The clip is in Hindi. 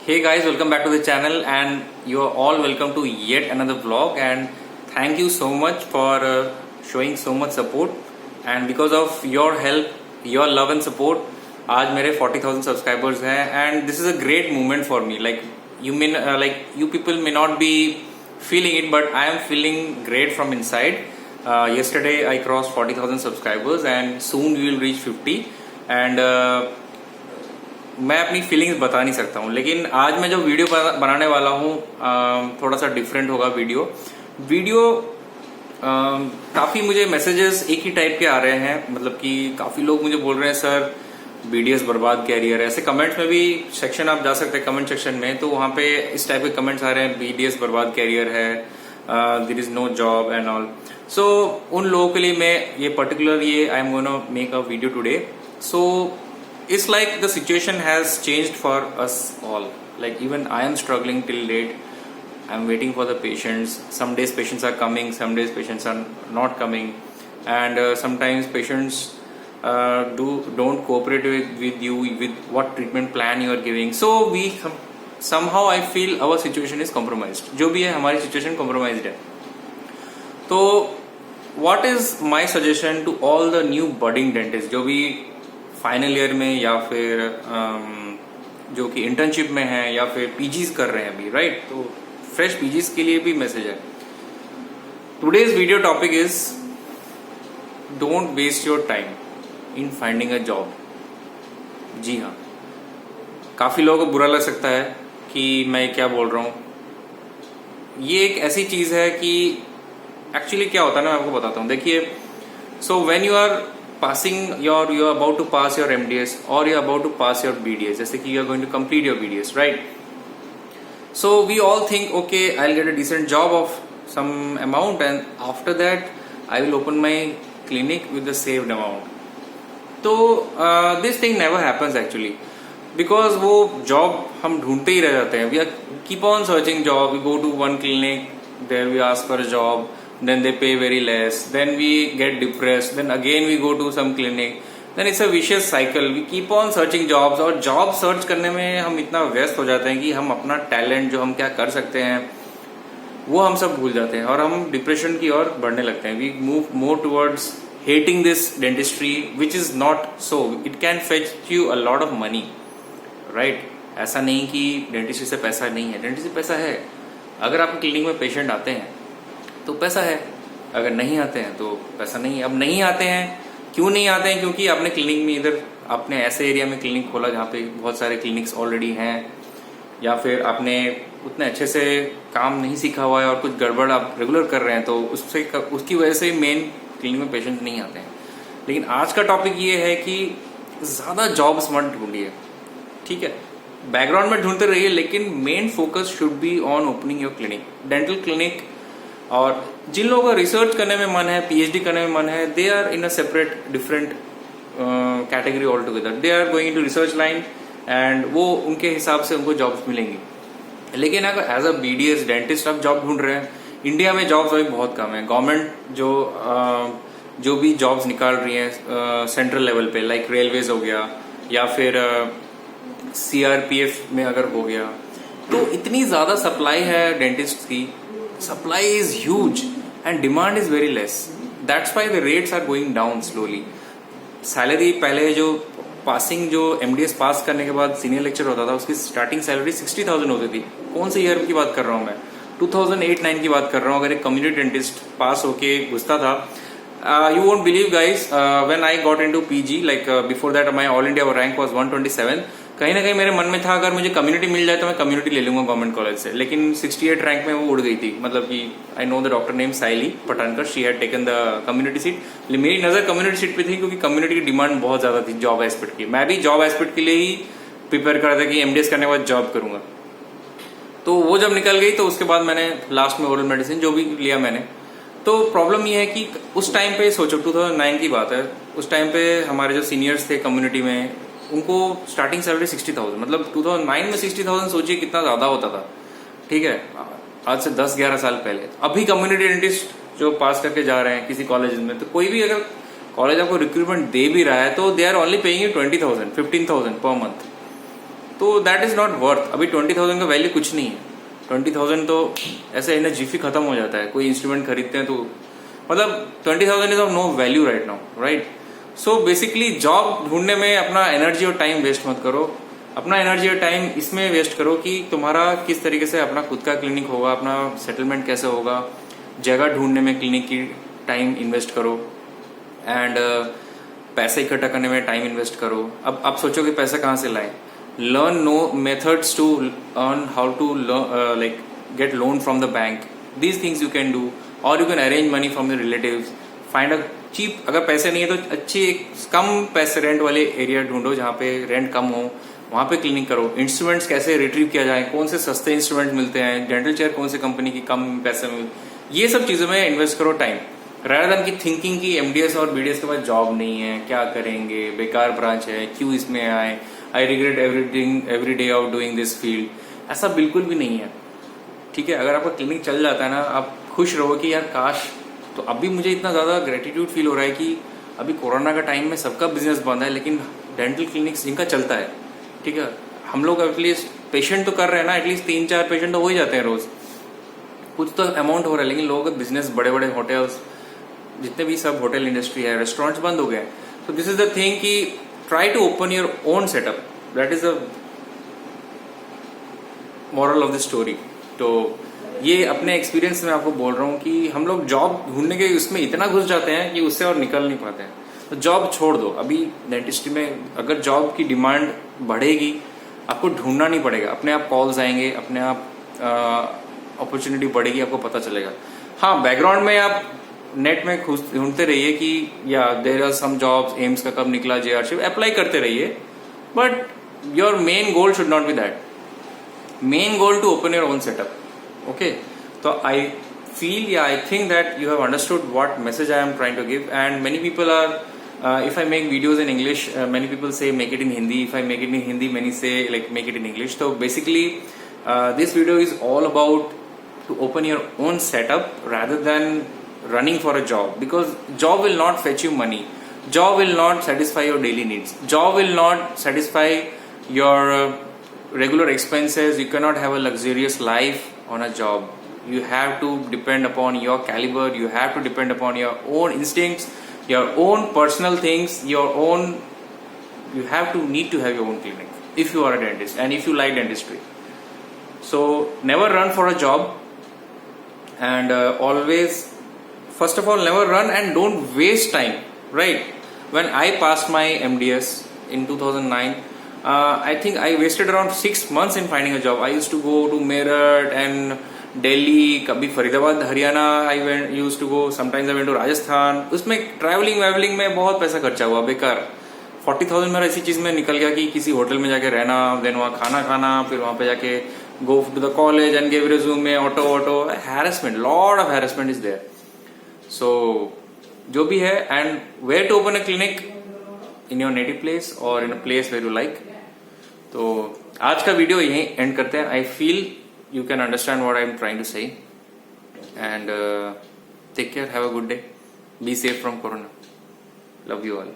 Hey guys, welcome back to the channel and you are all welcome to yet another vlog and thank you so much for showing so much support and because of your help, your love and support आज मेरे 40,000 subscribers हैं and this is a great moment for me. Like you people may not be feeling it but I am feeling great from inside. Yesterday I crossed 40,000 subscribers and soon we will reach 50 and मैं अपनी फीलिंग्स बता नहीं सकता हूँ, लेकिन आज मैं जो वीडियो बनाने वाला हूँ थोड़ा सा डिफरेंट होगा। वीडियो काफ़ी मुझे मैसेजेस एक ही टाइप के आ रहे हैं, मतलब कि काफ़ी लोग मुझे बोल रहे हैं सर बीडीएस बर्बाद कैरियर है। ऐसे कमेंट्स में भी सेक्शन आप जा सकते हैं कमेंट सेक्शन में, तो वहाँ पे इस टाइप के कमेंट्स आ रहे हैं बीडीएस बर्बाद कैरियर है, there is no job and all. So उन लोगों के लिए मैं ये I am gonna make a video today. So it's like the situation has changed for us all. Like even I am struggling till date. I'm waiting for the patients. Some days patients are coming, some days patients are not coming, and sometimes patients don't cooperate with you with what treatment plan you are giving. So somehow I feel our situation is compromised. जो भी है हमारी situation compromised है। तो what is my suggestion to all the new budding dentists जो भी फाइनल ईयर में या फिर जो कि इंटर्नशिप में है या फिर पीजीज कर रहे हैं अभी, राइट? तो फ्रेश पीजीज के लिए भी मैसेज है। Today's video topic is don't waste your time in finding a job. जी हाँ, काफी लोगों को बुरा लग सकता है कि मैं क्या बोल रहा हूं। ये एक ऐसी चीज है कि एक्चुअली क्या होता है ना, मैं आपको बताता हूं। देखिए, so when you are passing you are about to pass your MDS or you are about to pass your BDS, जैसे कि you are going to complete your BDS, right? So we all think, okay, I'll get a decent job of some amount and after that I will open my clinic with the saved amount. तो this thing never happens actually, because वो job हम ढूंढते ही रह जाते हैं। We are keep on searching job. We go to one clinic, there we ask for a job, then they pay very less, then we get depressed, then again we go to some clinic, then it's a vicious cycle. We keep on searching jobs और job search करने में हम इतना व्यस्त हो जाते हैं कि हम अपना टैलेंट जो हम क्या कर सकते हैं वो हम सब भूल जाते हैं और हम डिप्रेशन की ओर बढ़ने लगते हैं। We move more towards hating this dentistry, which is not so. It can fetch you a lot of money, right? ऐसा नहीं कि डेंटिस्ट्री से पैसा नहीं है, डेंटिस्ट्री से पैसा है। अगर आपके क्लिनिक में पेशेंट आते हैं तो पैसा है, अगर नहीं आते हैं तो पैसा नहीं है। अब नहीं आते हैं, क्यों नहीं आते हैं? क्योंकि आपने क्लिनिक में इधर आपने ऐसे एरिया में क्लिनिक खोला जहाँ पे बहुत सारे क्लिनिक्स ऑलरेडी हैं, या फिर आपने उतने अच्छे से काम नहीं सीखा हुआ है और कुछ गड़बड़ आप रेगुलर कर रहे हैं, तो उसकी वजह से मेन क्लिनिक में पेशेंट नहीं आते हैं। लेकिन आज का टॉपिक ये है कि ज़्यादा जॉब्स मत ढूंढिए, ठीक है? बैकग्राउंड में ढूंढते रहिए, लेकिन main focus should be on opening your clinic, dental clinic. और जिन लोगों का रिसर्च करने में मन है, पीएचडी करने में मन है, they are in a separate different category all together. They are going to research line and वो उनके हिसाब से उनको जॉब्स मिलेंगी। लेकिन अगर एज अ बीडीएस डेंटिस्ट आप जॉब ढूंढ रहे हैं, इंडिया में जॉब्स अभी बहुत कम है। गवर्नमेंट जो भी जॉब्स निकाल रही है सेंट्रल लेवल पे, लाइक रेलवेज हो गया या फिर सीआरपीएफ में अगर हो गया, तो इतनी ज्यादा सप्लाई है डेंटिस्ट की। Supply is huge and demand is very less. That's why the rates are going down slowly. Salary पहले जो MDS पास करने के बाद सीनियर लेक्चर होता था, उसकी स्टार्टिंग सैलरी 60,000 होती थी। कौन से ईयर की बात कर रहा हूँ मैं? 2008-9 की बात कर रहा हूँ। अगर एक कम्युनिटी डेंटिस्ट पास होके घुसता था, you won't believe guys, when I got into PG, like before that my all India rank was 127. कहीं ना कहीं मेरे मन में था अगर मुझे कम्युनिटी मिल जाए तो मैं कम्युनिटी ले लूंगा गवर्नमेंट कॉलेज से, लेकिन 68 रैंक में वो उड़ गई थी। मतलब कि I know the doctor name Saili Pathankar, she had taken the community seat. मेरी नजर कम्युनिटी सीट पे थी क्योंकि कम्युनिटी की डिमांड बहुत ज्यादा थी जॉब एस्पेक्ट की। मैं भी जॉब एस्पेक्ट के लिए ही प्रिपेयर कर रहा था कि एमडीएस करने के बाद जॉब करूंगा। तो वो जब निकल गई तो उसके बाद मैंने लास्ट में ओरल मेडिसिन जो भी लिया मैंने। तो प्रॉब्लम ये है कि उस टाइम पे सोचो 2009 की बात है, उस टाइम पे हमारे जो सीनियर्स थे कम्युनिटी में उनको स्टार्टिंग सैलरी 60,000, मतलब 2009 में 60,000 सोचिए कितना ज्यादा होता था, ठीक है? आज से 10-11 साल पहले। अभी कम्युनिटी डेंटिस्ट जो पास करके जा रहे हैं किसी कॉलेज में, तो कोई भी अगर कॉलेज आपको रिक्रूटमेंट दे भी रहा है तो they are only paying you 20,000, 15,000 per month. तो दैट इज नॉट वर्थ। अभी 20,000 का वैल्यू कुछ नहीं है। 20,000 तो ऐसे इन जिफी खत्म हो जाता है। कोई इंस्ट्रूमेंट खरीदते हैं तो मतलब 20,000 is of no value right now, right. So basically job ढूंढने में अपना एनर्जी और टाइम वेस्ट मत करो। अपना एनर्जी और टाइम इसमें वेस्ट करो कि तुम्हारा किस तरीके से अपना खुद का क्लिनिक होगा, अपना सेटलमेंट कैसे होगा, जगह ढूंढने में क्लिनिक की टाइम इन्वेस्ट करो, एंड पैसे इकट्ठा करने में टाइम इन्वेस्ट करो। अब आप सोचो कि पैसा कहाँ से लाए। Learn know methods to earn how to like get loan from the bank. These things you can do, और you can arrange money from the relatives. Find a cheap, अगर पैसे नहीं है तो अच्छी कम पैसे रेंट वाले एरिया ढूंढो जहाँ पे रेंट कम हो, वहां पे क्लिनिक करो। इंस्ट्रूमेंट्स कैसे रिट्रीव किया जाए, कौन से सस्ते इंस्ट्रूमेंट मिलते हैं, डेंटल चेयर कौन से कंपनी की कम पैसे में, ये सब चीजों में इन्वेस्ट करो टाइम, rather than की थिंकिंग की एमडीएस और बीडीएस के पास जॉब नहीं है, क्या करेंगे, बेकार ब्रांच है, क्यों इसमें आए, I regret everything every day of doing this field. ऐसा बिल्कुल भी नहीं है, ठीक है। अगर आपका क्लिनिक चल जाता है ना, आप खुश रहो कि यार काश। तो अभी मुझे इतना ज्यादा ग्रेटिट्यूड फील हो रहा है कि अभी कोरोना का टाइम में सबका बिजनेस बंद है, लेकिन डेंटल क्लिनिक्स जिनका चलता है, ठीक है, हम लोग एटलीस्ट पेशेंट तो कर रहे हैं ना, एटलीस्ट 3-4 पेशेंट तो हो ही जाते हैं रोज, कुछ तो अमाउंट हो रहा है। लेकिन लोगों का बिजनेस, बड़े बड़े होटल्स, जितने भी सब होटल इंडस्ट्री है, रेस्टोरेंट्स बंद हो गए। तो दिस इज द थिंग कि try to open your own setup, that is the moral of the story. तो ये अपने एक्सपीरियंस में आपको बोल रहा हूँ कि हम लोग जॉब ढूंढने के उसमें इतना घुस जाते हैं कि उससे और निकल नहीं पाते हैं। तो जॉब छोड़ दो। अभी डेंटिस्ट्री में अगर जॉब की डिमांड बढ़ेगी, आपको ढूंढना नहीं पड़ेगा, अपने आप कॉल्स आएंगे, अपने आप अपॉर्चुनिटी बढ़ेगी, आपको पता चलेगा। हाँ, बैकग्राउंड में आप नेट में ढूंढते रहिए कि या there are some jobs, AIIMS का कब निकला, जेआरसी, अप्लाई करते रहिए, but your main goal should not be that. Main goal to open your own setup, okay. तो I feel, yeah, I think that you have understood what message I am trying to give, and many people are if I make videos in English, many people say make it in Hindi. If I make it in Hindi, many say like make it in English. So basically this video is all about to open your own setup rather than running for a job, because job will not fetch you money, job will not satisfy your daily needs, job will not satisfy your regular expenses. You cannot have a luxurious life on a job. You have to depend upon your caliber, you have to depend upon your own instincts, your own personal things, you have to need to have your own clinic if you are a dentist and if you like dentistry. So never run for a job, and always, first of all, never run and don't waste time, right? When I passed my MDS in 2009, I think I wasted around 6 months in finding a job. I used to go to Meerut and Delhi, कभी Faridabad, Haryana I used to go, sometimes I went to Rajasthan. उसमें ट्रैवलिंग में बहुत पैसा खर्चा हुआ बेकार। 40,000 मेरा इसी चीज में निकल गया कि किसी होटल में जाके रहना, देन वहाँ खाना खाना, फिर वहाँ पे जाके go to the college and give resume में auto harassment, lot of harassment is there. So जो भी है, and where to open a clinic in your native place और in a place where you like. तो आज का वीडियो यहीं एंड करते हैं। I feel you can understand what I am trying to say, and take care, have a good day, be safe from corona, love you all.